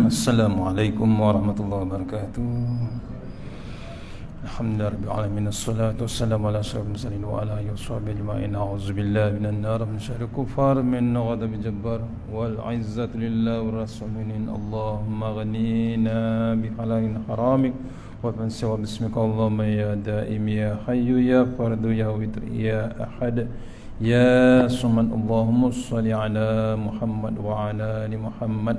Assalamualaikum warahmatullahi wabarakatuh. Alhamdulillahirabbil alamin, assalatu wassalamu ala asyrafil mursalin wa ala alihi washabbihi ajma'in. A'udzubillahi minan nar min syarril kufar min ghadabil jabbar wal 'izzatu lillahi war rasulin. Allahumma ghanina bi halalin haramik wa fansiwa bismika Allahumma ya daim ya hayyu ya fardu ya witr ya ahad ya Samad. Allahumma shalli ala Muhammad wa ala ali Muhammad.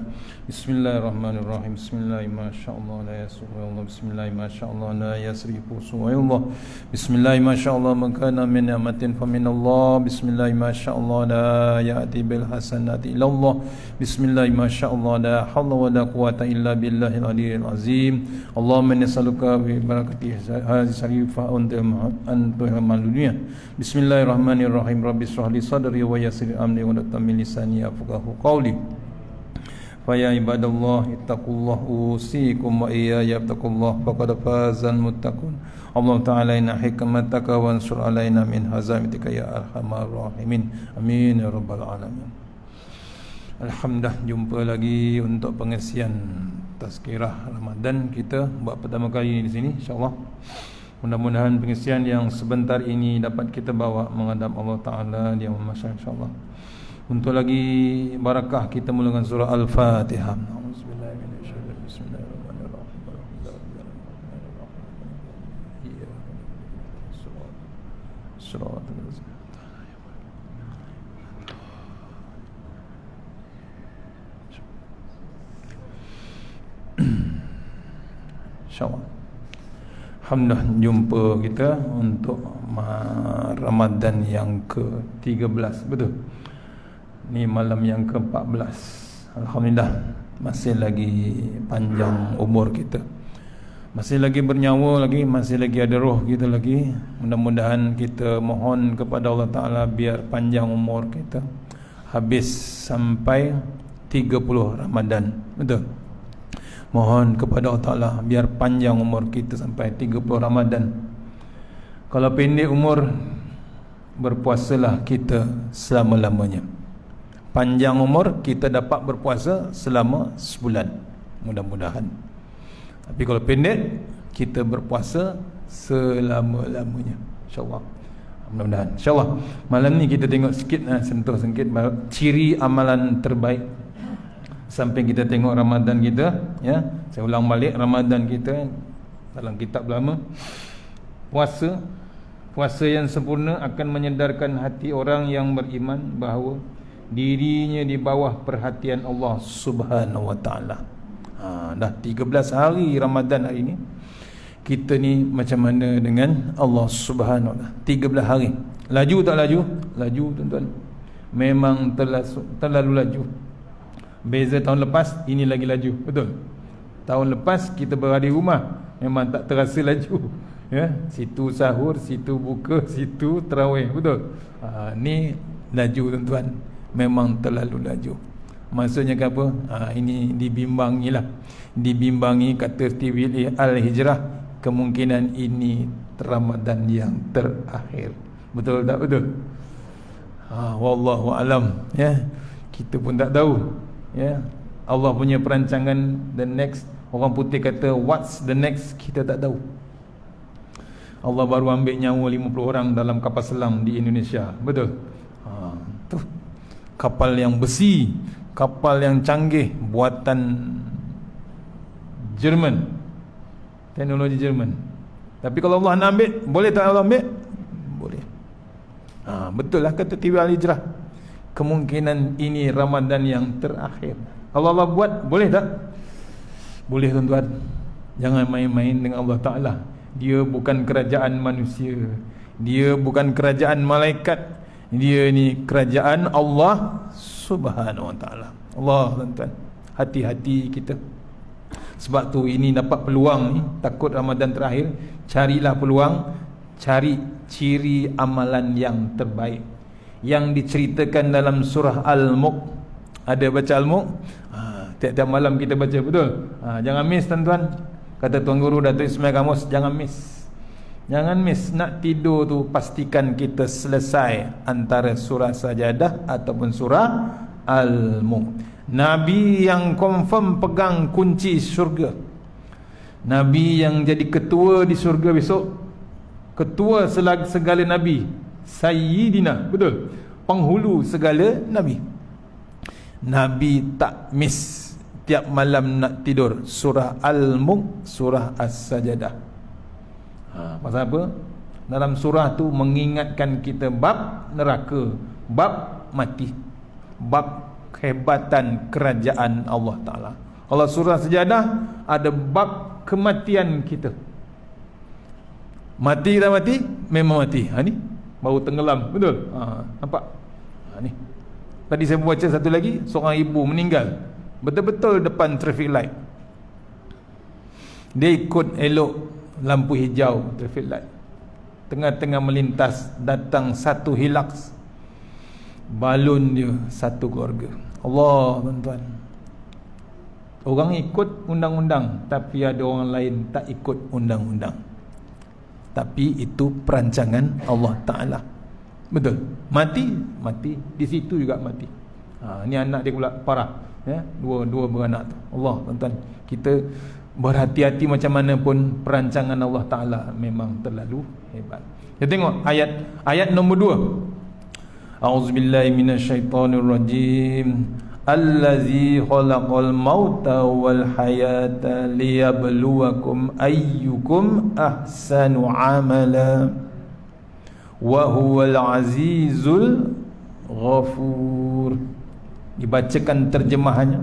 Bismillahirrahmanirrahim. Bismillahirrahmanirrahim. Masyaallah la yasrifullah. Bismillahirrahmanirrahim. Masyaallah la yasrifullah. Bismillahirrahmanirrahim. Masyaallah man kana min ni'matin fa min Allah. Bismillahirrahmanirrahim. Masyaallah la ya'ti bil hasanati illa Allah. Bismillahirrahmanirrahim. Masyaallah la haula wa la quwwata illa billahil aliyyil azim. Allahumma nas'aluka bi barakati hadhihi syarifah antul dunya. Bismillahirrahmanirrahim. Rabbi shrah li sadri wa yassir amri wa tammi lisani yafqahu qawli. Fa ya ibadallah ittaqullah usikum wa iyaya taqullah faqad fazal muttaqun. Allah ta'ala inna hikmataka wa ansur alaina min hazamitika ya arhamar rahimin. Amin ya rabbal alamin. Alhamdulillah, jumpa lagi untuk pengisian tazkirah Ramadan kita buat pertama kali di sini insya-Allah. Mudah-mudahan pengisian yang sebentar ini dapat kita bawa menghadap Allah Ta'ala di Yaumul Mahsyar insya-Allah. Untuk lagi barakah kita mulakan surah Al-Fatihah. Insya-Allah. Alhamdulillah, jumpa kita untuk Ramadan yang ke-13. Betul? Ni malam yang ke-14. Alhamdulillah, masih lagi panjang umur kita. Masih lagi bernyawa lagi, masih lagi ada roh kita lagi. Mudah-mudahan kita mohon kepada Allah Ta'ala biar panjang umur kita, habis sampai 30 Ramadan. Betul? Mohon kepada Allah Ta'ala biar panjang umur kita sampai 30 Ramadan. Kalau pendek umur, berpuasalah kita selama-lamanya. Panjang umur, kita dapat berpuasa selama sebulan, mudah-mudahan. Tapi kalau pendek, kita berpuasa selama-lamanya, InsyaAllah. Mudah-mudahan, InsyaAllah. Malam ni kita tengok sikit, sentuh sikit ciri amalan terbaik. Sampai kita tengok Ramadan kita, ya. Saya ulang balik Ramadan kita dalam kitab lama. Puasa yang sempurna akan menyedarkan hati orang yang beriman bahawa dirinya di bawah perhatian Allah Subhanahu wa taala. Dah 13 hari Ramadan hari ini. Kita ni macam mana dengan Allah Subhanahu wa taala? 13 hari. Laju tak laju? Laju, tuan-tuan. Memang terlalu laju. Beza tahun lepas, ini lagi laju. Betul? Tahun lepas kita berada di rumah, memang tak terasa laju, ya? Situ sahur, situ buka, situ tarawih. Betul? Ni laju, tuan-tuan. Memang terlalu laju. Maksudnya ke apa? Ini dibimbangi lah. Dibimbangi kata TV Al-Hijrah, kemungkinan ini Ramadan yang terakhir. Betul tak? Betul? Wallahu alam, ya. Kita pun tak tahu, ya. Allah punya perancangan the next. Orang putih kata what's the next, kita tak tahu. Allah baru ambil nyawa 50 orang dalam kapal selam di Indonesia. Betul? Tu kapal yang besi, kapal yang canggih, buatan Jerman, teknologi Jerman. Tapi kalau Allah nak ambil, boleh tak Allah ambil? Boleh. Betul lah kata TV Al-Hijrah, kemungkinan ini Ramadan yang terakhir. Allah buat, boleh tak? Boleh, tuan-tuan. Jangan main-main dengan Allah Ta'ala. Dia bukan kerajaan manusia, dia bukan kerajaan malaikat. Dia ni kerajaan Allah Subhanahu wa ta'ala. Allah, tuan-tuan, hati-hati kita. Sebab tu ini dapat peluang ni, takut Ramadan terakhir, carilah peluang, cari ciri amalan yang terbaik yang diceritakan dalam surah Al-Mulk. Ada baca Al-Mulk? Tiap-tiap malam kita baca, betul? Jangan miss tuan-tuan. Kata Tuan Guru Datuk Ismail Kamus, jangan miss. Jangan miss. Nak tidur tu pastikan kita selesai antara surah Sajadah ataupun surah Al-Mulk. Nabi yang confirm pegang kunci syurga, Nabi yang jadi ketua di syurga besok, ketua segala Nabi, Sayyidina, betul, penghulu segala Nabi. Nabi tak miss tiap malam nak tidur surah Al-Mulk, surah As-Sajadah. Pasal apa? Dalam surah tu mengingatkan kita bab neraka, bab mati, bab kehebatan kerajaan Allah Ta'ala. Kalau surah Sajadah ada bab kematian kita. Mati tak mati? Memang mati. Ni baru tenggelam, betul? Nampak? Ni tadi saya baca satu lagi, seorang ibu meninggal betul-betul depan traffic light. Dia ikut elok lampu hijau traffic light. Tengah-tengah melintas, datang satu hilaks, balun dia satu keluarga. Allah, tuan-tuan. Orang ikut undang-undang, tapi ada orang lain tak ikut undang-undang. Tapi itu perancangan Allah Ta'ala. Betul. Mati, mati. Di situ juga mati. Ni anak dia pula parah, ya? Dua beranak tu. Allah, tuan-tuan, kita berhati-hati macam mana pun perancangan Allah Ta'ala memang terlalu hebat. Kita tengok ayat nombor 2. A'udzubillahi minasyaitonirrajim. Allazi khalaqal mauta wal hayata liyabluwakum ayyukum ahsanu amala wa huwal azizul ghafur. Dibacakan terjemahannya.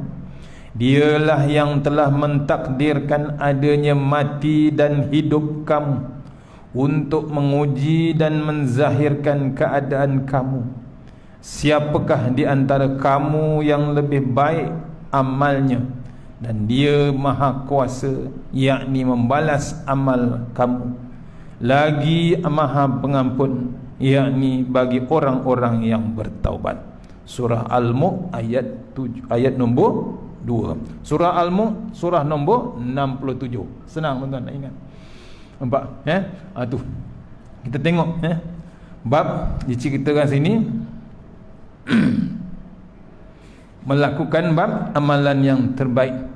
Dialah yang telah mentakdirkan adanya mati dan hidup kamu untuk menguji dan menzahirkan keadaan kamu. Siapakah di antara kamu yang lebih baik amalnya, dan dia maha kuasa, yakni membalas amal kamu, lagi maha pengampun, yakni bagi orang-orang yang bertaubat. Surah Al-Mulk ayat nombor 2. Surah Al-Mulk surah nombor 67. Senang tuan-tuan nak ingat. Nampak? Tu kita tengok bab diceritakan sini. Melakukan bab amalan yang terbaik,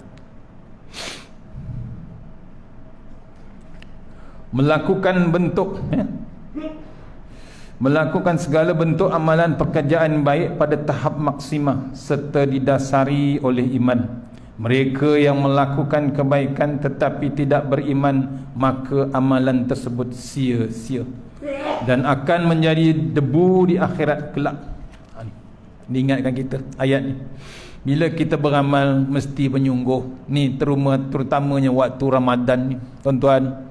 melakukan bentuk melakukan segala bentuk amalan pekerjaan baik pada tahap maksimah serta didasari oleh iman. Mereka yang melakukan kebaikan tetapi tidak beriman, maka amalan tersebut sia-sia dan akan menjadi debu di akhirat kelak. Diingatkan kita ayat ni. Bila kita beramal mesti menyungguh. Ni terutamanya waktu Ramadan ni, tuan-tuan.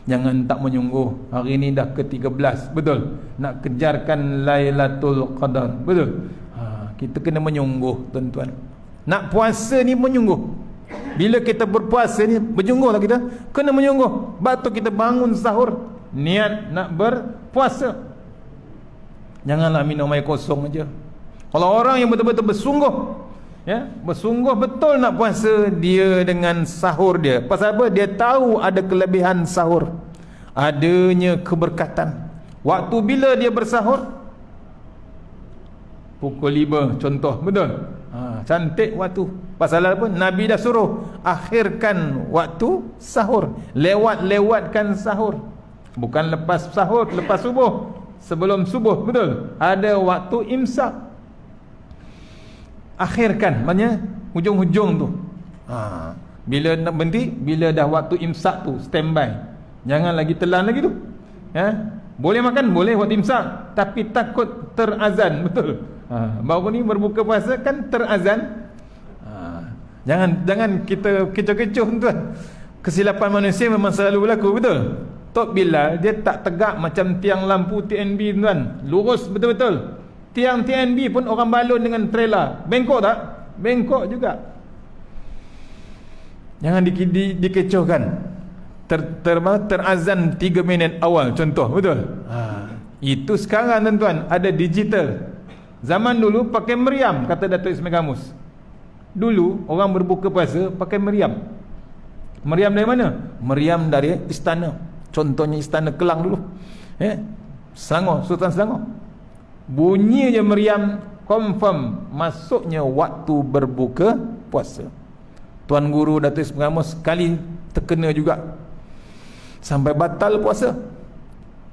Jangan tak menyungguh. Hari ni dah ke-13, betul? Nak kejarkan Lailatul Qadar, betul? Kita kena menyungguh, tuan-tuan. Nak puasa ni menyungguh. Bila kita berpuasa ni menyungguh lah kita. Kena menyungguh. Sebab tu kita bangun sahur niat nak berpuasa. Janganlah minum air kosong aja. Kalau orang yang betul-betul bersungguh, bersungguh betul nak puasa, dia dengan sahur dia. Pasal apa? Dia tahu ada kelebihan sahur, adanya keberkatan. Waktu bila dia bersahur? Pukul 5 contoh, betul? Cantik waktu. Pasal apa? Nabi dah suruh akhirkan waktu sahur, lewatkan sahur. Bukan lepas sahur, lepas subuh, sebelum subuh, betul? Ada waktu imsak. Akhirkan, maknanya hujung-hujung tu. Bila nak berhenti, bila dah waktu imsak tu, standby. Jangan lagi telan lagi tu. Boleh makan, boleh waktu imsak, tapi takut terazan, betul? Baru ni berbuka puasa kan terazan. Jangan kita kecoh-kecoh, tuan. Kesilapan manusia memang selalu berlaku, betul? Tok Bilal dia tak tegak macam tiang lampu TNB, tuan. Lurus betul-betul. Tiang TNB pun orang balun dengan trailer. Bengkok tak? Bengkok juga. Jangan dikecohkan. Terazan 3 minit awal contoh, betul? Itu sekarang tuan-tuan ada digital. Zaman dulu pakai meriam, kata Datuk Ismail Kamus. Dulu orang berbuka puasa pakai meriam. Meriam dari mana? Meriam dari istana. Contohnya istana Kelang dulu. Selangor, Sultan Selangor. Bunyi je meriam, confirm masuknya waktu berbuka puasa. Tuan Guru Datuk Ismail Kamus sekali terkena juga, sampai batal puasa.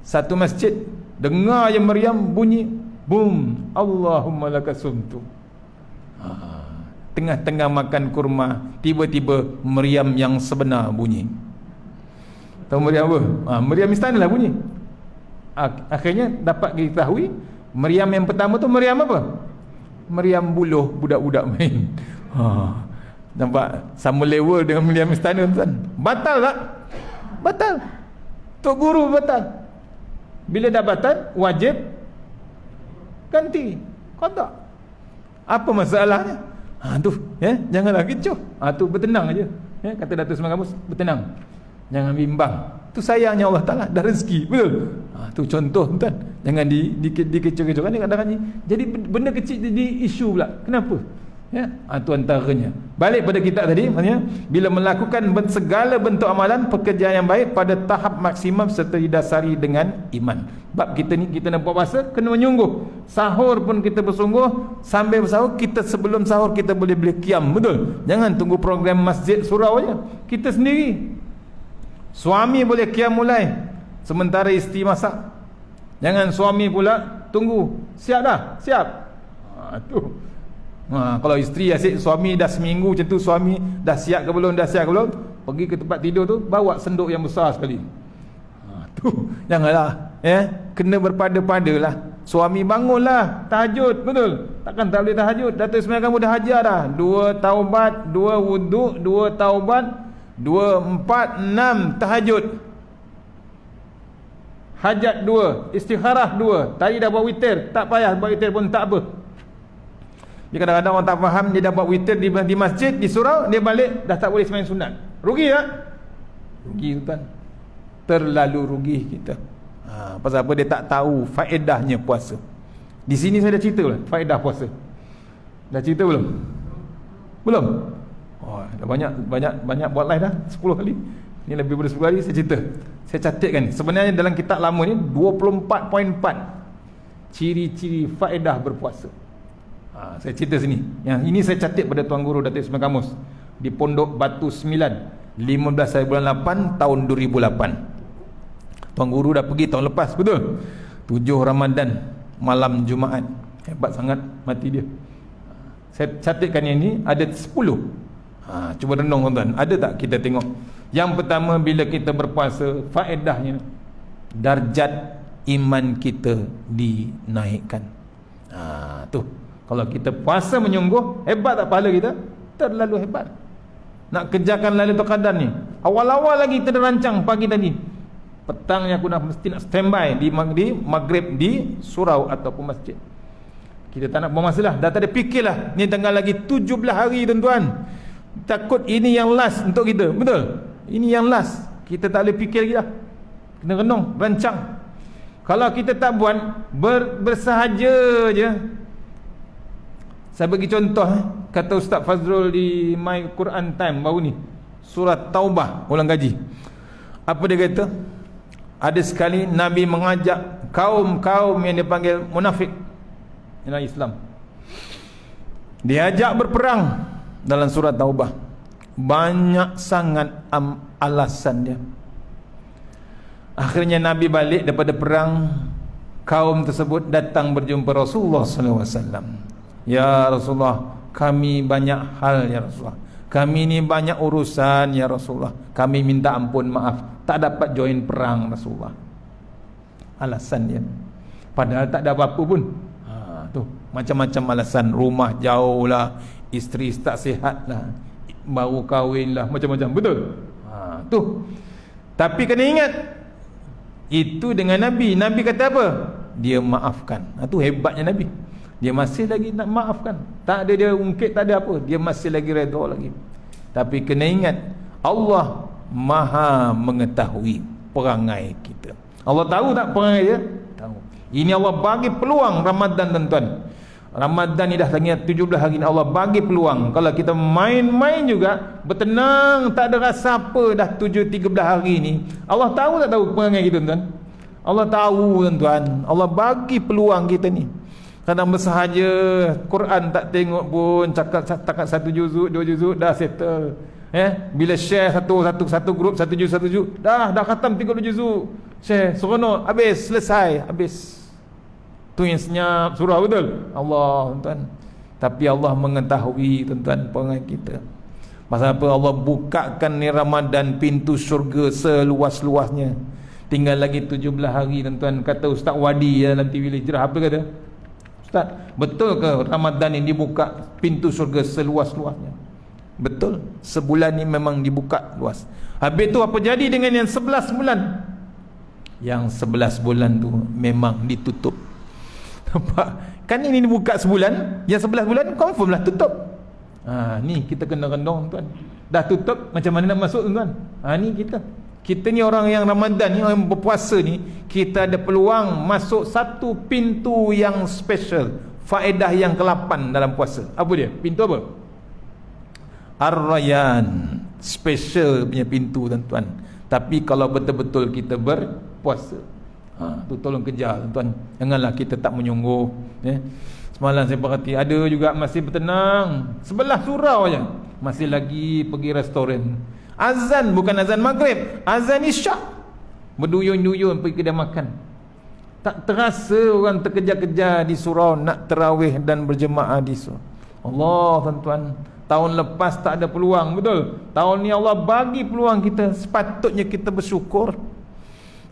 Satu masjid dengar je meriam bunyi, boom, Allahumma lakasumtu. Tengah-tengah makan kurma, tiba-tiba meriam yang sebenar bunyi. Tahu meriam apa? Meriam istana lah bunyi. Akhirnya dapat diketahui meriam yang pertama tu meriam apa? Meriam buluh budak-budak main. Nampak sama level dengan meriam istana tuan. Batal tak? Batal. Tok Guru batal. Bila dah batal, wajib ganti qada. Apa masalahnya? Janganlah kecoh. Tu bertenang aja. Kata Datuk Ismail Kamus, bertenang. Jangan bimbang. Tu sayangnya Allah Taala, dah rezeki. Betul? Tu contoh tuan. Jangan dikecoh-kecohkan kadang-kadang. Jadi benda kecil jadi isu pula. Kenapa? Itu antaranya. Balik pada kita tadi, maksudnya bila melakukan segala bentuk amalan pekerjaan yang baik pada tahap maksimum serta didasari dengan iman. Bab kita ni, kita nak buat puasa kena menyungguh. Sahur pun kita bersungguh. Sambil bersahur, kita sebelum sahur kita boleh qiyam. Betul? Jangan tunggu program masjid surau aja. Kita sendiri, suami boleh qiyam mulai sementara isteri masak. Jangan suami pula tunggu, siap dah? Siap. Kalau isteri asyik, suami dah seminggu macam tu, suami dah siap ke belum, pergi ke tempat tidur tu bawa senduk yang besar sekali. Tu janganlah, kena berpada-padalah. Suami bangunlah tahajud, betul? Takkan tak boleh tahajud? Datuk Ismail kamu dah ajar dah. 2 taubat, 2 wuduk, 2 taubat, 2, 4, 6 tahajud. Hajat 2, istikharah 2. Tadi dah buat witir, tak payah buat witir pun tak apa. Dia kadang-kadang orang tak faham, dia dah buat witir di masjid, di surau, dia balik dah tak boleh sembang sunat. Rugi tak? Rugi tuan. Terlalu rugi kita. Pasal apa? Dia tak tahu faedahnya puasa. Di sini saya dah cerita lah faedah puasa. Dah cerita belum? Belum? Dah banyak buat live dah 10 kali. Ni lebih daripada 10 kali saya cerita. Saya catatkan. Sebenarnya dalam kitab lama ni 24.4 ciri-ciri faedah berpuasa. Saya cerita sini. Yang ini saya catat pada Tuan Guru Datuk Ismail Kamus di Pondok Batu 9, 15 hari bulan 8 tahun 2008. Tuan Guru dah pergi tahun lepas, betul? 7 Ramadan malam Jumaat. Hebat sangat mati dia. Saya catatkan yang ini ada 10. Cuba renung tuan-tuan. Ada tak kita tengok? Yang pertama, bila kita berpuasa, faedahnya darjat iman kita dinaikkan. Tu. Kalau kita puasa menyungguh, hebat tak pahala kita? Terlalu hebat. Nak kerjakan Lailatul Qadar ni, awal-awal lagi kita dah rancang pagi tadi, petangnya aku mesti nak standby di maghrib di surau ataupun masjid. Kita tak nak buang masa lah. Dah tak ada fikirlah, ni tengah lagi 17 hari tuan-tuan. Takut ini yang last untuk kita. Betul? Ini yang last. Kita tak boleh fikir lagi dah. Kena renung, rancang. Kalau kita tak buat, bersahaja je. Saya bagi contoh, kata Ustaz Fazrul di My Quran Time baru ni, surah Taubah ulang kaji. Apa dia kata? Ada sekali Nabi mengajak kaum-kaum yang dipanggil munafik dalam Islam. Dia ajak berperang dalam surah Taubah. Banyak sangat alasan dia. Akhirnya Nabi balik daripada perang. Kaum tersebut datang berjumpa Rasulullah SAW. Ya Rasulullah, kami banyak hal ya Rasulullah. Kami ni banyak urusan ya Rasulullah. Kami minta ampun, maaf, tak dapat join perang Rasulullah. Alasan dia. Padahal tak ada apa-apa pun. Tu macam-macam alasan. Rumah jauh lah, isteri tak sihat lah, baru kahwin lah, macam-macam. Betul? Tu. Tapi kena ingat, itu dengan Nabi. Nabi kata apa? Dia maafkan. Tu hebatnya Nabi. Dia masih lagi nak maafkan. Tak ada dia ungkit, tak ada apa. Dia masih lagi redha lagi. Tapi kena ingat, Allah Maha mengetahui perangai kita. Allah tahu tak perangai dia? Tahu. Ini Allah bagi peluang Ramadan, tuan-tuan. Ramadan ni dah lagi 17 hari ni, Allah bagi peluang. Kalau kita main-main juga, bertenang, tak ada rasa apa, dah 13 hari ni, Allah tahu tak tahu perangai kita, tuan-tuan? Allah tahu, tuan-tuan. Allah bagi peluang kita ni. Kadang bersahaja Quran tak tengok pun, cakap takat 1 juzuk, 2 juzuk dah settle. Bila share satu grup 1 juzuk, dah khatam 30 juzuk. Share seronok, habis, selesai, habis. Tu yang senyap surah, betul? Allah, tuan. Tapi Allah mengetahui, tuan-tuan, perangai kita. Pasal apa? Allah bukakan ni Ramadan pintu syurga seluas-luasnya. Tinggal lagi 17 hari, tuan-tuan. Kata Ustaz Wadi dalam TV Hijrah, apa kata? Ustaz, betul ke Ramadan ini dibuka pintu syurga seluas-luasnya? Betul. Sebulan ni memang dibuka luas. Habis tu apa jadi dengan yang 11 bulan? Yang 11 bulan tu memang ditutup. Nampak? Kan ini dibuka sebulan, yang 11 bulan confirm lah tutup. Ni kita kena rendong, tuan. Dah tutup, macam mana nak masuk, tuan? Ni kita ni orang yang Ramadan ni, orang yang berpuasa ni, kita ada peluang masuk satu pintu yang special, faedah yang ke-8 dalam puasa. Apa dia? Pintu apa? Ar-Rayyan. Special punya pintu, tuan-tuan. Tapi kalau betul-betul kita berpuasa, tu tolong kejar, tuan. Janganlah kita tak menyungguh. Semalam saya perhati, ada juga masih bertenang sebelah surau je, masih lagi pergi restoran. Azan, bukan azan maghrib, azan isyak, berduyun-duyun pergi kedai makan. Tak terasa orang terkejar-kejar di surau nak tarawih dan berjemaah di surau. Allah, tuan-tuan, tahun lepas tak ada peluang, betul? Tahun ni Allah bagi peluang kita, sepatutnya kita bersyukur.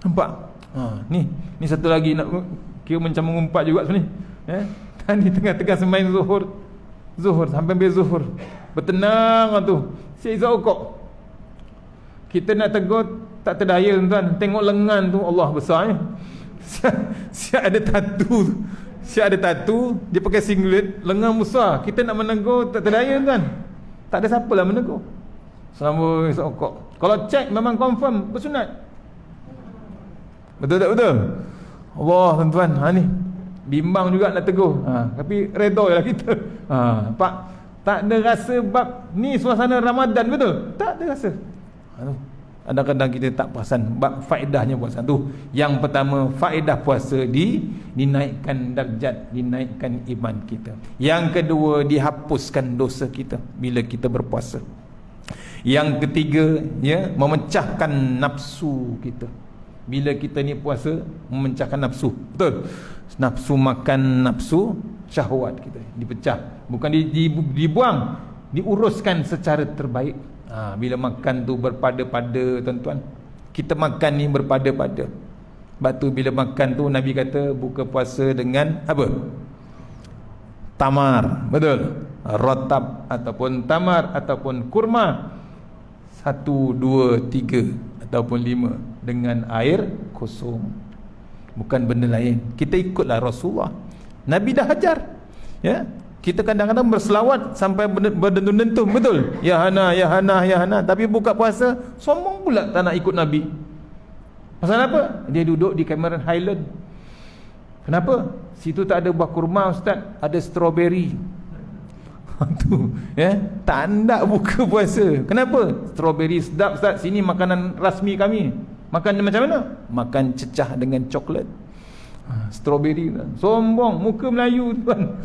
Nampak? Ni satu lagi nak kira macam mengumpat juga sebenarnya. Tadi tengah-tengah semain zuhur sampai habis zuhur, bertenang tu Syekh Izzat Ukok. Kita nak tegur tak terdaya, tuan. Tengok lengan tu, Allah besar. Siap ada tatu, dia pakai singlet, lengan besar. Kita nak menegur tak terdaya, tuan. Tak ada siapa lah menegur. Selama Izzat Ukok, kalau cek memang confirm bersunat. Betul tak betul? Allah, tuan-tuan, ni bimbang juga nak tegur. Tapi redha lah kita. Pak, tak ada rasa bab ni suasana Ramadan, betul? Tak ada rasa. Kadang-kadang kita tak perasan bab faedahnya puasa tu. Yang pertama, faedah puasa dinaikkan darjat, dinaikkan iman kita. Yang kedua, dihapuskan dosa kita bila kita berpuasa. Yang ketiga, memecahkan nafsu kita. Bila kita ni puasa, memecahkan nafsu. Betul? Nafsu makan, nafsu syahwat kita dipecah. Bukan dibuang, diuruskan secara terbaik. Bila makan tu berpada-pada, tuan-tuan. Kita makan ni berpada-pada. Sebab tu bila makan tu Nabi kata buka puasa dengan apa? Tamar. Betul? Rotab ataupun tamar ataupun kurma. 1, 2, 3 ataupun 5 dengan air kosong. Bukan benda lain. Kita ikutlah Rasulullah. Nabi dah ajar. Kita kadang-kadang berselawat sampai berdentum-dentum, betul? Ya hana, ya hana, ya hana. Tapi buka puasa sombong pula tak nak ikut Nabi. Pasal apa? Dia duduk di Cameron Highland. Kenapa? Situ tak ada buah kurma, ustaz, ada strawberry. Tak nak buka puasa. Kenapa? Strawberry sedap, ustaz. Sini makanan rasmi kami. Makan macam mana? Makan cecah dengan coklat. Strawberry. Sombong, muka Melayu, tuan.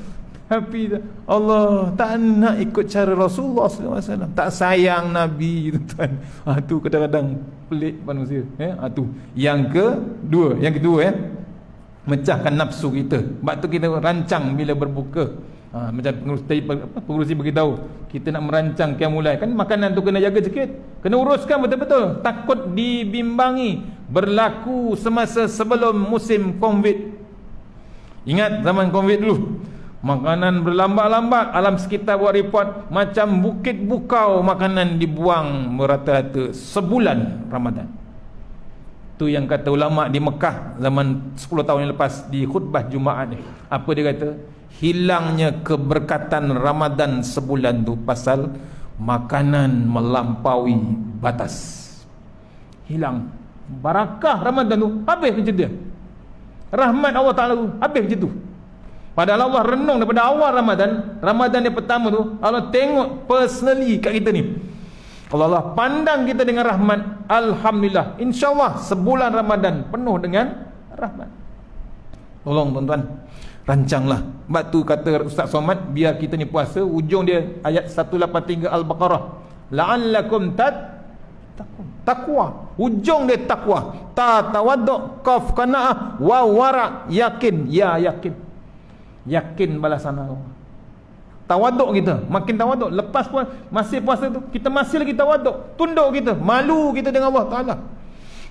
Tapi Allah tak nak ikut cara Rasulullah SAW. Tak sayang Nabi, tuan. Tu kadang-kadang pelik manusia. Tu yang kedua, mecahkan nafsu kita. Sebab tu kita rancang bila berbuka. Macam pengurusi beritahu, kita nak merancang qiyamul lail, kan makanan tu kena jaga sikit, kena uruskan betul-betul. Takut dibimbangi, berlaku semasa sebelum musim COVID. Ingat zaman COVID dulu, makanan berlambat-lambat. Alam sekitar buat report, macam bukit bukau makanan dibuang merata-rata sebulan Ramadan. Tu yang kata ulama di Mekah zaman 10 tahun yang lepas di khutbah Jumaat ni. Apa dia kata? Hilangnya keberkatan Ramadan sebulan tu pasal makanan melampaui batas. Hilang barakah Ramadan tu, habis macam dia. Rahmat Allah Ta'ala tu habis macam tu. Padahal Allah renung daripada awal Ramadan yang pertama tu, Allah tengok personally kat kita ni. Kalau Allah pandang kita dengan rahmat, alhamdulillah, insyaAllah sebulan Ramadan penuh dengan rahmat. Tolong tuan-tuan, rancanglah. Sebab tu kata Ustaz Somad, biar kita ni puasa, ujung dia ayat 183 Al-Baqarah, la'allakum takwa. Ujung dia takwa. Ta tawaddu, qaf qanaah, wa wara, yakin. Ya yakin. Yakin balasan Allah. Tawaduk kita, makin tawaduk. Lepas masih puasa tu, kita masih lagi tawaduk. Tunduk kita, malu kita dengan Allah Ta'ala.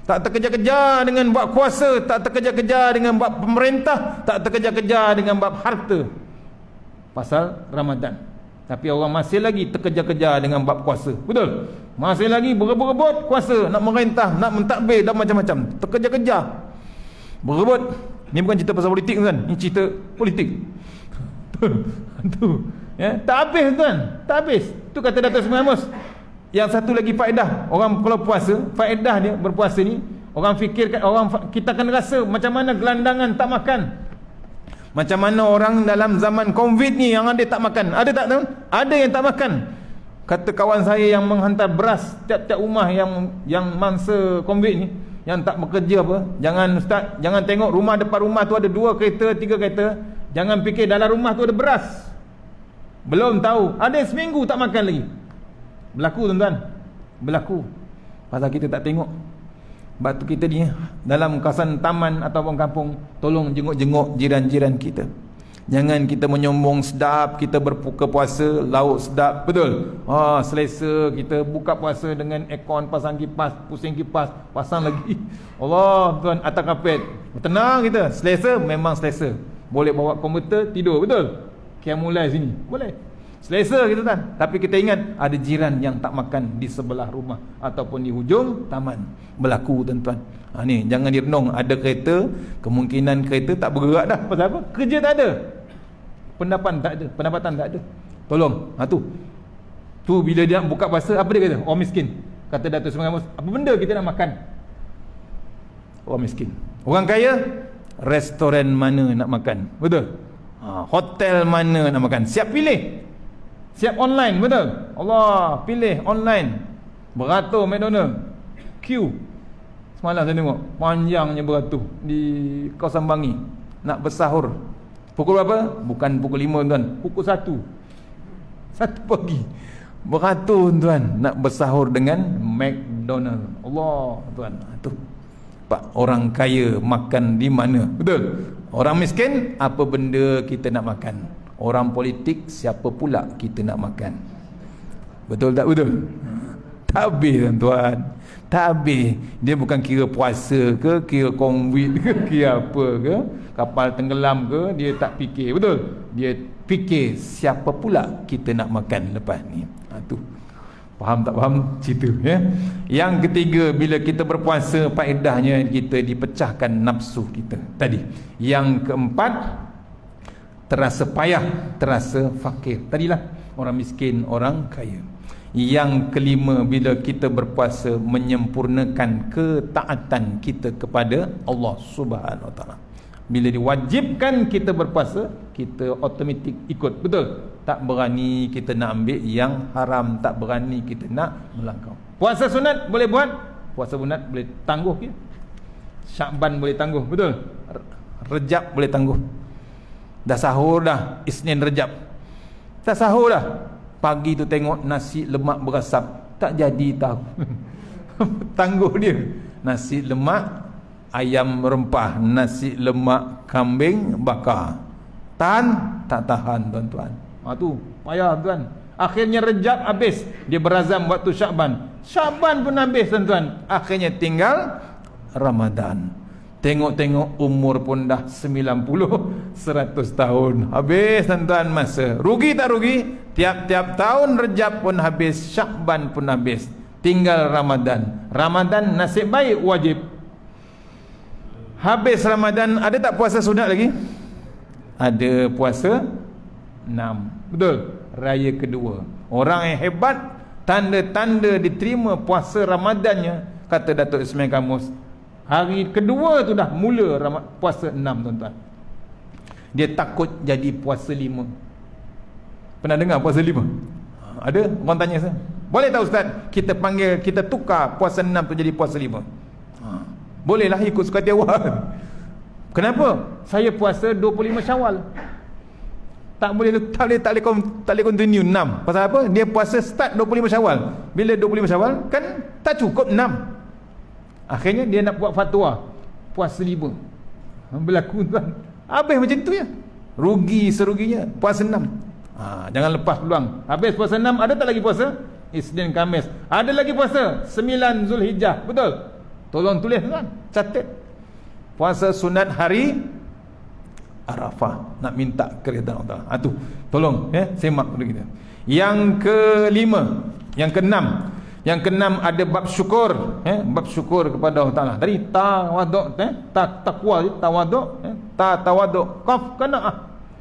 Tak terkejar-kejar dengan bab kuasa, tak terkejar-kejar dengan bab pemerintah, tak terkejar-kejar dengan bab harta pasal Ramadan. Tapi orang masih lagi terkejar-kejar dengan bab kuasa. Betul? Masih lagi berebut-rebut kuasa, nak merintah, nak mentadbir dan macam-macam. Terkejar-kejar, berebut. Ni bukan cerita pasal politik kan? Ni cerita politik. Tu. Ya, tak habis tuan, tak habis. Tu kata Datuk Seri Mus. Yang satu lagi faedah, orang kalau puasa, faedah dia berpuasa ni, orang fikirkan, kita akan rasa macam mana gelandangan tak makan. Macam mana orang dalam zaman Covid ni yang ada tak makan. Ada tak tahu? Ada yang tak makan. Kata kawan saya yang menghantar beras tiap-tiap rumah yang mangsa Covid ni, yang tak bekerja apa, jangan ustaz, jangan tengok rumah depan rumah tu ada 2 kereta, 3 kereta, jangan fikir dalam rumah tu ada beras. Belum tahu, ada seminggu tak makan lagi. Berlaku tuan-tuan, berlaku. Pasal kita tak tengok. Sebab tu kita ni dalam kawasan taman ataupun kampung, tolong jenguk-jenguk jiran-jiran kita. Jangan kita menyombong sedap, kita berbuka puasa, lauk sedap, betul? Selesa, kita buka puasa dengan aircon, pasang kipas, pusing kipas, pasang lagi. Allah tuan, atas kapet. Tenang kita, selesa, memang selesa. Boleh bawa komputer, tidur, betul? Mulai sini, boleh. Selesa kita kan. Tapi kita ingat, ada jiran yang tak makan di sebelah rumah ataupun di hujung taman. Berlaku tuan-tuan. Ni jangan direnung, ada kereta, kemungkinan kereta tak bergerak dah. Pasal apa? Kerja tak ada, pendapatan tak ada. Tolong. Tu bila dia buka puasa, apa dia kata? Orang miskin. Kata Datuk Seri Mus, apa benda kita nak makan? Orang miskin. Orang kaya, restoran mana nak makan, betul? Hotel mana nak makan, siap pilih, siap online, betul? Allah, pilih online. Beratur McDonald, queue. Semalam saya tengok, panjangnya beratur di kawasan Bangi, nak bersahur. Pukul berapa? Bukan pukul 5 tuan, pukul 1 pagi. Beratur tuan, nak bersahur dengan McDonald. Allah tuan, tu Pak, orang kaya makan di mana, betul? Orang miskin, apa benda kita nak makan? Orang politik, siapa pula kita nak makan? Betul tak betul? Tak habis tuan-tuan, tak habis. Dia bukan kira puasa ke, kira COVID ke, kira apa ke, kapal tenggelam ke, dia tak fikir, betul? Dia fikir siapa pula kita nak makan lepas ni. Tu faham tak faham cerita ya? Yang ketiga, bila kita berpuasa, faedahnya kita dipecahkan nafsu kita tadi. Yang keempat, terasa payah, terasa fakir. Tadilah orang miskin, orang kaya. Yang kelima, bila kita berpuasa, menyempurnakan ketaatan kita kepada Allah Subhanahu Wa Taala. Bila diwajibkan kita berpuasa, kita automatik ikut, betul? Tak berani kita nak ambil yang haram, tak berani kita nak melangkau. Puasa sunat boleh buat, puasa sunat boleh tangguh ya? Syakban boleh tangguh, betul? Rejab boleh tangguh. Dah sahur dah, Isnin Rejab, dah sahur dah, pagi tu tengok nasi lemak berasap, tak jadi tahu. Tangguh dia. Nasi lemak ayam rempah, nasi lemak kambing bakar, tahan? Tak tahan tuan-tuan. Tu payah tuan. Akhirnya Rejab habis, dia berazam waktu Syakban pun habis tuan-tuan. Akhirnya tinggal Ramadan. Tengok-tengok umur pun dah 90, 100 tahun habis tuan-tuan masa. Rugi tak rugi? Tiap-tiap tahun Rejab pun habis, Syakban pun habis, tinggal Ramadan. Ramadan nasib baik wajib. Habis Ramadan, ada tak puasa sunat lagi? Ada puasa 6, betul? Raya kedua. Orang yang hebat, tanda-tanda diterima puasa Ramadannya, kata Datuk Ismail Kamus, hari kedua tu dah mula puasa 6 tuan-tuan. Dia takut jadi puasa 5. Pernah dengar puasa 5? Ada? Orang tanya saya, boleh tak Ustaz kita tukar puasa 6 tu jadi puasa 5? Bolehlah, ikut suka hati awak. Kenapa? Saya puasa 25 Syawal. Tak boleh continue 6. Pasal apa? Dia puasa start 25 Syawal. Bila 25 Syawal kan tak cukup 6. Akhirnya dia nak buat fatwa puasa 5. Berlaku tuan. Habis macam tu ya. Rugi seruginya puasa 6. Jangan lepas peluang. Habis puasa 6, ada tak lagi puasa? Isnin Khamis. Ada lagi puasa 9 Zulhijjah. Betul? Tolong tulis tuan, catat. Puasa sunat hari Arafah, nak minta keridhaan Allah. Tu tolong semak dulu kita. Yang kelima, yang keenam ada bab syukur, bab syukur kepada Allah Taala. Tadi tawaduk, takwa, tawaduk, qaf qanaah,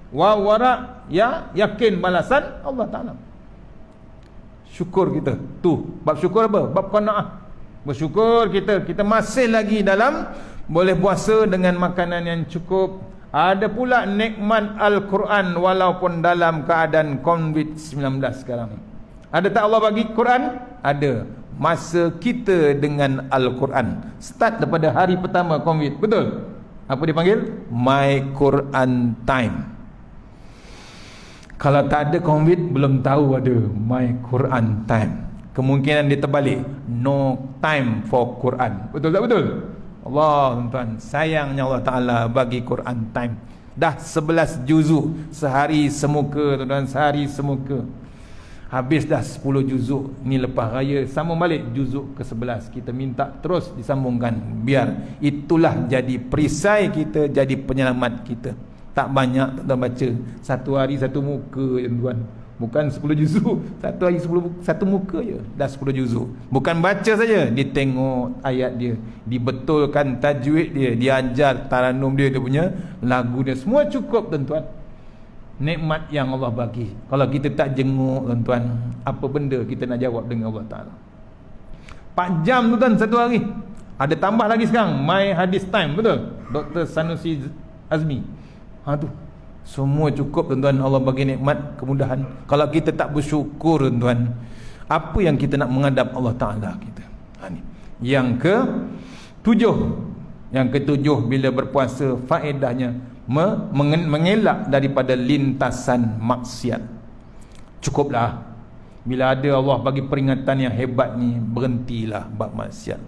wa wara, yakin balasan Allah Taala. Syukur kita. Tu bab syukur apa? Bab qanaah. Bersyukur kita masih lagi dalam boleh puasa dengan makanan yang cukup. Ada pula nikmat Al-Quran walaupun dalam keadaan COVID-19 sekarang. Ada tak Allah bagi Quran? Ada. Masa kita dengan Al-Quran start daripada hari pertama COVID. Betul? Apa dipanggil? My Quran Time. Kalau tak ada COVID, belum tahu ada My Quran Time. Kemungkinan dia terbalik, no time for Quran. Betul tak betul? Allah tuan-tuan, sayangnya Allah Ta'ala bagi Quran time. Dah 11 juzuk, sehari semuka tuan-tuan, sehari semuka. Habis dah 10 juzuk. Ni lepas raya sambung balik juzuk ke-11. Kita minta terus disambungkan, biar itulah jadi perisai kita, jadi penyelamat kita. Tak banyak tuan-tuan baca, satu hari satu muka je tuan. Bukan 10 juzuk, satu hari satu muka je, dah 10 juzuk. Bukan baca saja, dia tengok ayat dia, dibetulkan tajwid dia, diajar taranum dia, dia punya lagu dia, semua cukup tuan-tuan. Nikmat yang Allah bagi. Kalau kita tak jenguk tuan-tuan, apa benda kita nak jawab dengan Allah Ta'ala? 4 jam tuan-tuan satu hari. Ada tambah lagi sekarang My Hadis Time, betul? Dr. Sanusi Azmi. Tu semua cukup tuan-tuan. Allah bagi nikmat, kemudahan. Kalau kita tak bersyukur tuan-tuan, apa yang kita nak menghadap Allah Ta'ala kita? Ni. Yang ketujuh, bila berpuasa, faedahnya mengelak daripada lintasan maksiat. Cukuplah. Bila ada Allah bagi peringatan yang hebat ni, berhentilah bab maksiat.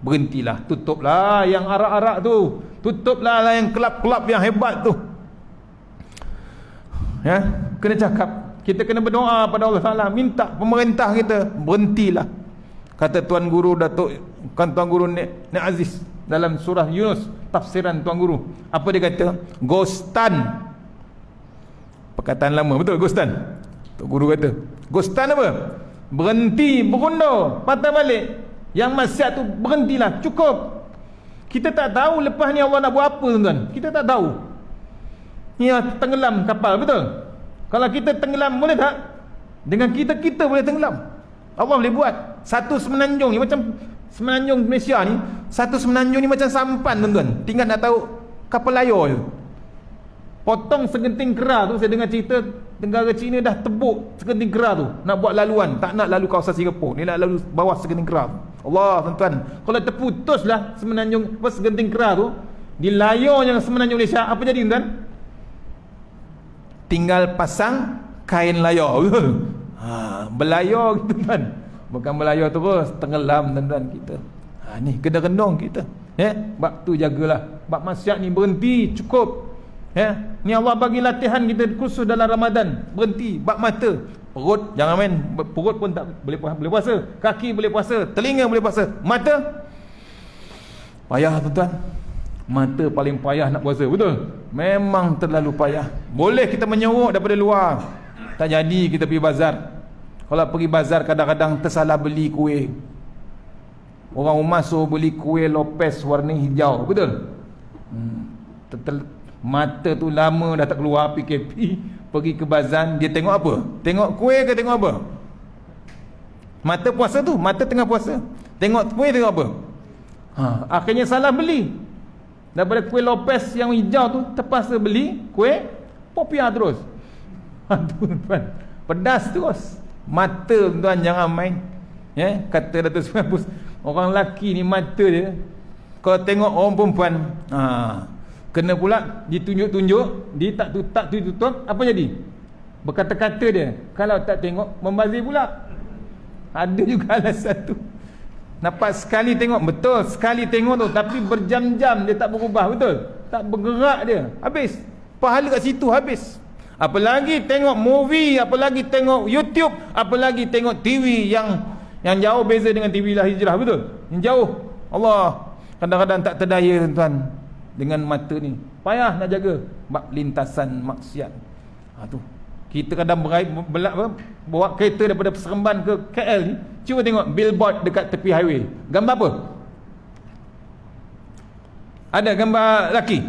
Berhentilah, tutuplah yang arak-arak tu, tutuplah yang kelab-kelab yang hebat tu. Kena cakap, kita kena berdoa pada Allah Taala, minta pemerintah kita berhentilah. Kata Tuan Guru Tuan Guru Nek Aziz dalam surah Yunus, tafsiran Tuan Guru, apa dia kata? Ghostan. Perkataan lama, betul ghostan. Tuan Guru kata, ghostan apa? Berhenti, berundur, patah balik. Yang maksiat tu berhentilah, cukup. Kita tak tahu lepas ni Allah nak buat apa tuan-tuan. Kita tak tahu. Ni tenggelam kapal, betul? Kalau kita tenggelam, boleh tak? Dengan kita boleh tenggelam. Allah boleh buat. Satu semenanjung ni macam semenanjung Malaysia ni, satu semenanjung ni macam sampan tuan-tuan. Tinggal nak tahu kapal layar je. Potong segenting kera tu, saya dengar cerita negara Cina dah tebuk segenting kera tu, nak buat laluan, tak nak lalu kawasan Singapura, ni nak lalu bawah segenting kera tu. Allah tuan-tuan, kalau terputuslah semenanjung segenting kera tu, di layarnya semenanjung Malaysia, apa jadi tuan-tuan? Tinggal pasang kain layar, betul? Berlayar gitu kan. Bukan berlayar terus, tenggelam tuan-tuan kita. Ni kena renung kita. Bab tu jagalah. Bab maksiat ni berhenti, cukup. Ni Allah bagi latihan kita khusus dalam Ramadan. Berhenti. Bab mata, perut jangan main. Perut pun tak boleh puasa. Kaki boleh puasa, telinga boleh puasa. Mata payah tuan-tuan. Mata paling payah nak puasa, betul? Memang terlalu payah. Boleh kita menyeruk daripada luar, tak jadi kita pergi bazar. Kalau pergi bazar kadang-kadang tersalah beli kuih. Orang rumah suruh beli kuih Lopez warna hijau, betul? Mata tu lama dah tak keluar PKP, pergi ke bazan, dia tengok apa? Tengok kuih ke tengok apa? Mata puasa tu, mata tengah puasa. Tengok kuih tengok apa? Akhirnya salah beli. Daripada kuih Lopez yang hijau tu, terpaksa beli kuih Popia terus. Tuan, pedas terus. Mata tuan jangan main. Kata Datuk Seri Mus, orang lelaki ni mata dia, kalau tengok orang perempuan, kena pula ditunjuk-tunjuk, dia tak tutup, apa jadi? Berkata-kata dia. Kalau tak tengok, membazir pula. Ada juga alasan tu. Nampak sekali tengok, betul sekali tengok tu, tapi berjam-jam dia tak berubah, betul? Tak bergerak dia, habis. Pahala kat situ habis. Apalagi tengok movie, apalagi tengok YouTube, apalagi tengok TV yang jauh beza dengan TV lah hijrah, betul? Yang jauh. Allah, kadang-kadang tak terdaya tuan dengan mata ni. Payah nak jaga bab lintasan maksiat. Tu. Kita kadang bawa kereta daripada Seremban ke KL ni, cuba tengok billboard dekat tepi highway. Gambar apa? Ada gambar lelaki?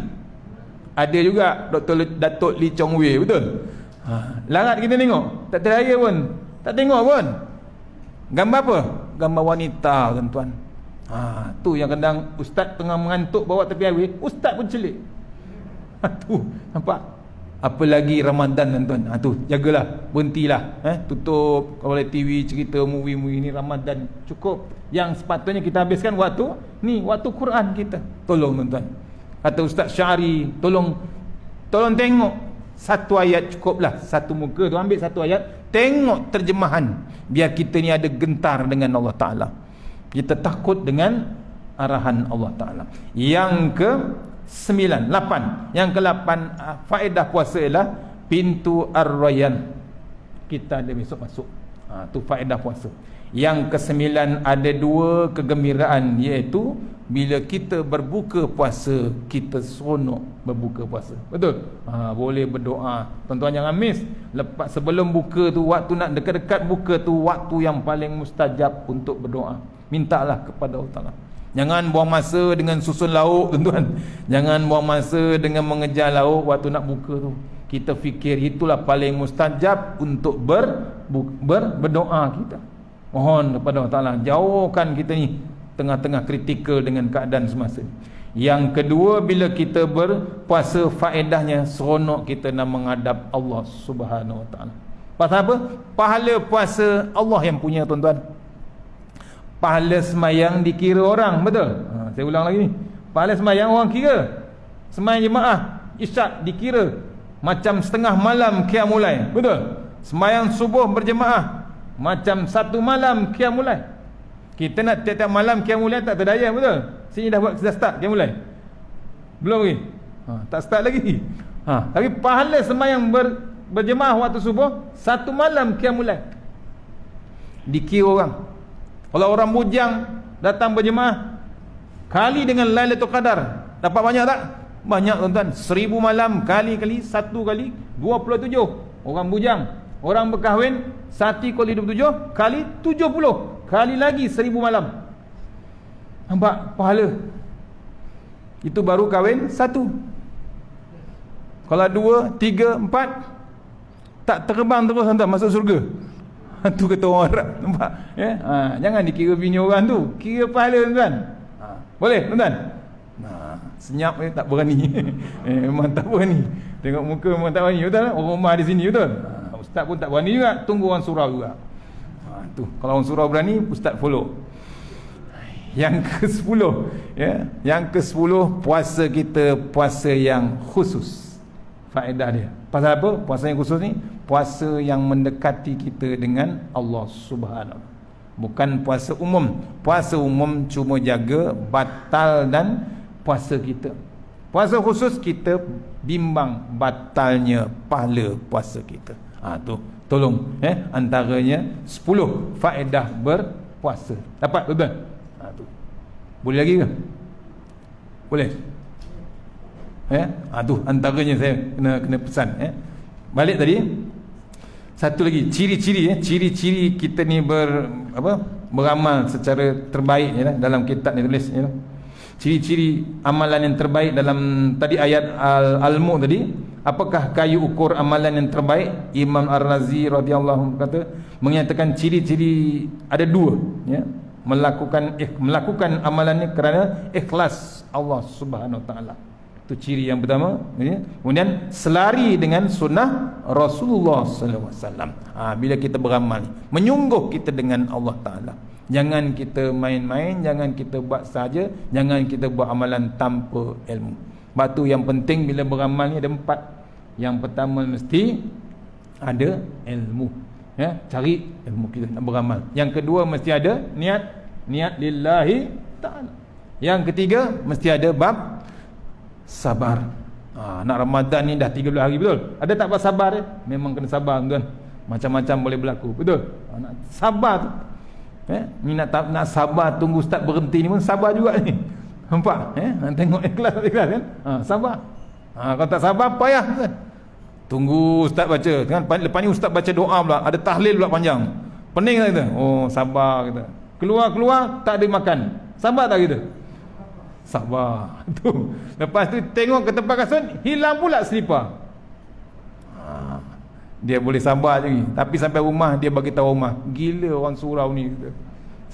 Ada juga Datuk Lee Chong Wei, betul? Larat kita tengok, tak terdaya pun, tak tengok pun. Gambar apa? Gambar wanita, tuan-tuan. Tu yang kadang ustaz tengah mengantuk bawa tepi highway, ustaz pun celik. Tu nampak. Apalagi Ramadan, tuan-tuan. Tu jagalah, berhentilah. Tutup kalau TV cerita movie ni. Ramadan cukup. Yang sepatutnya kita habiskan waktu ni, waktu Quran kita. Tolong tuan-tuan. Kata Ustaz Syari, tolong tengok satu ayat cukuplah, satu muka tu ambil satu ayat, tengok terjemahan, biar kita ni ada gentar dengan Allah Ta'ala, kita takut dengan arahan Allah Ta'ala. Yang ke 9, 8. Yang ke-8, faedah puasa ialah pintu Ar-Rayyan. Kita ada besok masuk. Tu faedah puasa. Yang ke-9, ada 2 kegembiraan, iaitu bila kita berbuka puasa, kita seronok berbuka puasa. Betul? Boleh berdoa. Tuan-tuan jangan miss. Lepas sebelum buka tu, waktu nak dekat-dekat buka tu, waktu yang paling mustajab untuk berdoa. Mintalah kepada Allah Ta'ala. Jangan buang masa dengan susun lauk, tuan-tuan. Jangan buang masa dengan mengejar lauk waktu nak buka tu. Kita fikir itulah paling mustajab untuk berdoa kita. Mohon kepada Allah Ta'ala, jauhkan kita ni tengah-tengah kritikal dengan keadaan semasa. Yang kedua, bila kita berpuasa, faedahnya seronok kita nak menghadap Allah Subhanahu Wa Ta'ala. Pasal apa? Pahala puasa Allah yang punya, tuan-tuan. Pahala semayang dikira orang, betul? Saya ulang lagi ni. Pahala semayang orang kira. Semayang jemaah Isyak dikira macam setengah malam qiyamul-lail, betul? Semayang subuh berjemaah macam satu malam qiyamul-lail. Kita nak tiap-tiap malam qiyamul-lail tak terdaya, betul? Sini dah start qiyamul-lail. Belum lagi? Tak start lagi. Tapi pahala semayang berjemaah waktu subuh satu malam qiyamul-lail dikira orang. Kalau orang bujang datang berjemaah kali dengan Lailatul Qadar, dapat banyak tak? Banyak, tuan-tuan. 1000 malam kali 1 kali 27. Orang bujang, orang berkahwin 1 kali 27 kali 70, kali lagi 1000 malam. Nampak pahala? Itu baru kahwin 1. Kalau 2, 3, 4 tak terbang terus, tuan-tuan, masuk surga. Tu kata orang Arab, nampak? Jangan dikira bini orang tu, kira pahala, tuan-tuan. Boleh, tuan-tuan? Senyap tak berani. Memang tak berani. Tengok muka memang tak berani, betul? Orang rumah di sini, betul? Ustaz pun tak berani juga, tunggu orang surau juga. Tu kalau orang surau berani, ustaz follow. Yang ke-10, yang ke-10, puasa kita puasa yang khusus. Faedah dia. Pasal apa? Puasa yang khusus ni, puasa yang mendekati kita dengan Allah Subhanahu. Bukan puasa umum. Puasa umum cuma jaga batal dan puasa kita. Puasa khusus kita bimbang batalnya pahala puasa kita. Tu tolong, antaranya 10 faedah berpuasa. Dapat, betul? Tu. Boleh lagi ke? Boleh. Tu antaranya saya kena pesan. Balik tadi, satu lagi ciri-ciri kita ni beramal secara terbaik, dalam kitab ni tulis, ciri-ciri amalan yang terbaik dalam tadi ayat Al-Mulk tadi Apakah kayu ukur amalan yang terbaik? Imam Ar-Razi radhiyallahu anhu kata, menyatakan ciri-ciri ada dua, ya. Melakukan amalan ini kerana ikhlas Allah Subhanahu wa taala. Itu ciri yang pertama, ya. Kemudian selari dengan sunnah Rasulullah sallallahu alaihi wasallam. Bila kita beramal, menyungguh kita dengan Allah taala. Jangan kita main-main, jangan kita buat saja, jangan kita buat amalan tanpa ilmu. Sebab tu yang penting bila beramal ni ada 4. Yang pertama mesti ada ilmu, ya, cari ilmu kita nak beramal. Yang kedua mesti ada niat lillahi ta'ala. Yang ketiga mesti ada bab sabar. Nak Ramadan ni dah 13 hari, betul? Ada tak bab sabar dia? Memang kena sabar, tuan. Macam-macam boleh berlaku, betul? Nak sabar tu, ni nak sabar tunggu ustaz berhenti ni pun sabar juga ni. Nampak? Nak tengok ikhlas kan? Sabar. Kalau tak sabar payah kan? Tunggu ustaz baca kan, lepas ni ustaz baca doa pula, ada tahlil pula panjang. Pening tak kita? Oh, sabar kita. Keluar tak ada makan. Sabar tak kita? Sabar. Tu. Lepas tu tengok ke tempat kasut, hilang pula selipar. Dia boleh sabar lagi, tapi sampai rumah dia bagi tahu rumah, gila orang surau ni,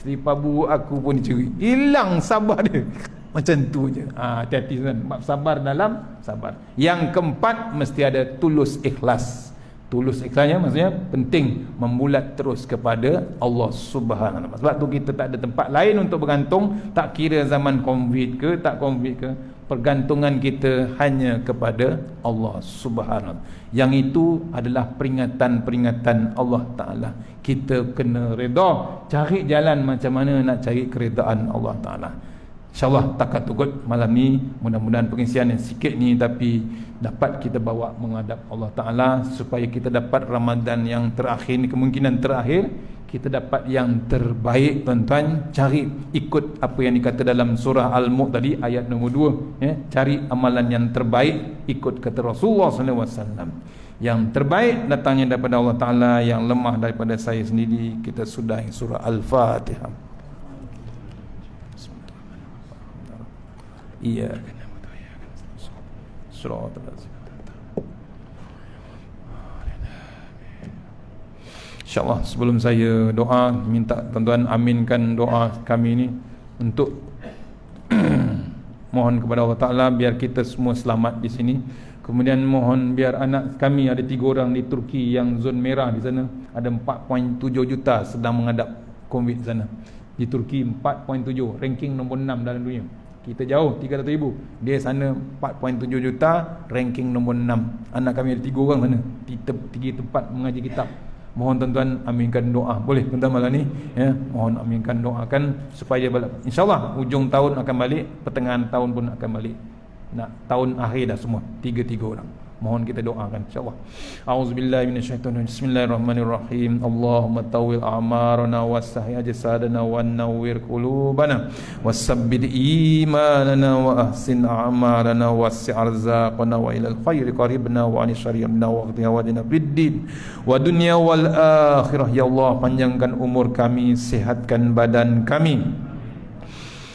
selipar buruk aku pun dicuri. Hilang sabar dia. Macam tu je. Hati-hati kan. Sabar dalam sabar. Yang keempat mesti ada tulus ikhlas. Tulus ikhlasnya maksudnya penting membulat terus kepada Allah Subhanahu wa taala. Sebab tu kita tak ada tempat lain untuk bergantung, tak kira zaman COVID ke tak COVID ke, pergantungan kita hanya kepada Allah Subhanahu wa taala. Yang itu adalah peringatan-peringatan Allah Taala. Kita kena redha, cari jalan macam mana nak cari keredaan Allah Taala. InsyaAllah takat tukut malam ni, mudah-mudahan pengisian yang sikit ni tapi dapat kita bawa menghadap Allah Ta'ala supaya kita dapat Ramadan yang terakhir ni, kemungkinan terakhir kita dapat yang terbaik. Tuan-tuan, cari ikut apa yang dikata dalam surah Al-Mulk tadi ayat nombor 2, ya. Cari amalan yang terbaik ikut kata Rasulullah SAW. Yang terbaik datangnya daripada Allah Ta'ala, yang lemah daripada saya sendiri. Kita sudahi surah Al-Fatihah. Iya, InsyaAllah sebelum saya doa, minta tuan-tuan aminkan doa kami ini untuk mohon kepada Allah Ta'ala biar kita semua selamat di sini. Kemudian mohon biar anak kami, ada 3 orang di Turki yang zon merah di sana, ada 4.7 juta sedang menghadap COVID di sana. Di Turki 4.7, ranking nombor 6 dalam dunia. Kita jauh 300,000, dia sana 4.7 juta, ranking nombor 6. Anak kami ada 3 orang sana, 3 tempat mengaji kitab. Mohon tuan-tuan aminkan doa. Boleh tuan-tuan malam ni, ya, mohon aminkan doakan supaya insyaAllah ujung tahun akan balik, pertengahan tahun pun akan balik. Nak tahun akhir dah semua, 3 orang. Mohon kita doakan insyaAllah. A'udzubillahi minasyaitonir. Bismillahirrahmanirrahim. Allahumma tawil a'marana wassahih ajsadana wa nawwir qulubana wasabbit imanana wa ahsin a'malana wassi' arzaqana wa ilal khairi qaribna wa ani syarrina wa qina wadina biddin wa dunya wal akhirah. Ya Allah, panjangkan umur kami, sihatkan badan kami,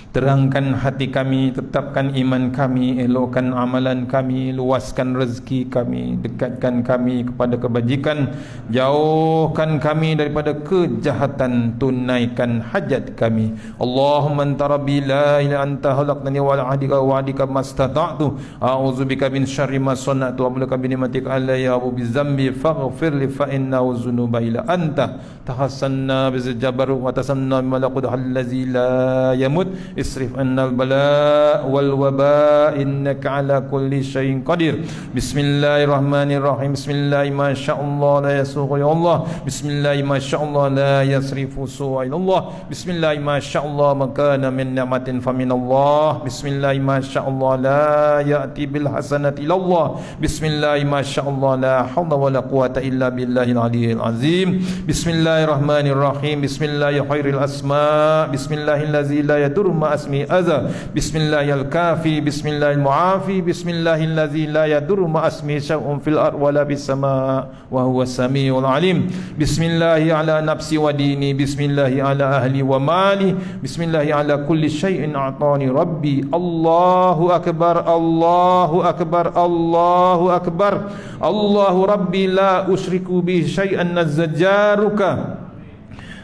terangkan hati kami, tetapkan iman kami, elokkan amalan kami, luaskan rezeki kami, dekatkan kami kepada kebajikan, jauhkan kami daripada kejahatan, tunaikan hajat kami. Allahumma anta rabbi la ilaha anta khalaqtani wa la ahdika wa adika mastata'tu a'udzubika min syarri ma sana'tu wa ablaka bi ni'matika alayya wa bi dzambi faghfir li fa innahu dzunuba ila anta tahassanna bi jabaru wa tasanna bi malaqud allazi la yamut isrif annal bala wal waba innaka ala kulli syai'in qadir. Bismillahirrahmanirrahim. Bismillahi ma sya'allah la yasuqu ya Allah. Bismillahi ma sya'allah la yasrifu su'a ila Allah. Bismillahi ma sya'allah makana min ni'matin fa min Allah. Bismillahi ma sya'allah la ya'ti bil hasanati ila Allah. Bismillahi ma sya'allah la hawla wa la quwata illa billahil aliyyil azim. Bismillahirrahmanirrahim. Bismillahi khairil asma. Bismillahillazi la yadurru ma ma asmi adza bismillahil kafi bismillahil muafi bismillahillazi la yadurru ma asmi syai'un fil ard wala bis sama wa huwas samiul alim bismillahi ala nafsi wa dini bismillahi ala ahli wa mali bismillahi ala kulli syai'in a'tani rabbi Allahu akbar Allahu akbar Allahu akbar Allahu rabbi la usyriku bi syai'an nazzajaruka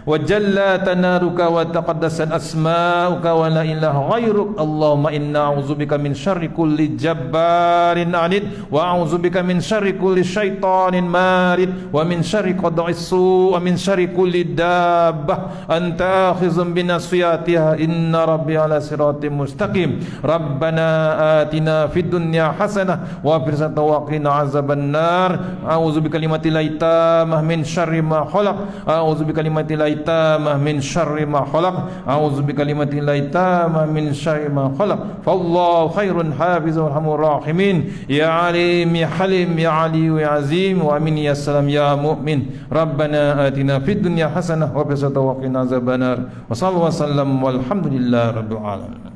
wa jalla tanaruka wa taqaddasat asma'uka wa la ilaha ghairuk Allahumma inna a'udzubika min syarri kulli jabbarin anid wa a'udzubika min syarri kulli syaitanin marid wa min syarri qada'is su wa min syarri kulli dabbah anta akhizun binasiyatiha inna rabbi ala siratim mustaqim rabbana atina fid dunya hasanah wa fil akhirati wa qina azabannar a'udzubika kalimatillahi tammah min syarri ma khalaq a'udzubika kalimatillahi tamah min syarri ma khalaq a'udzu bikalimatillahi tamah min syarri ma khalaq fallahu khairun hafizun arhamur rahimin ya alim ya halim ya ali ya azim wa amin ya salam ya mu'min rabbana atina fid dunya hasanah wa fil akhirati wa qina azabannar wa sallallahu wasallam walhamdulillahi rabbil alamin.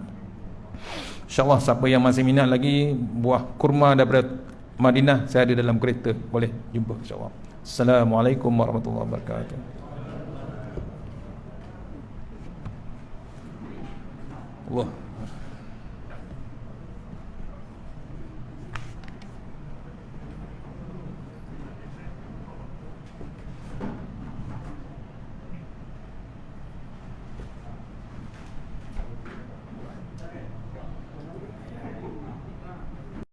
Insyaallah siapa yang masih minat lagi buah kurma daripada Madinah, saya ada dalam kereta, boleh jumpa insyaallah. Assalamualaikum warahmatullahi wabarakatuh. Allah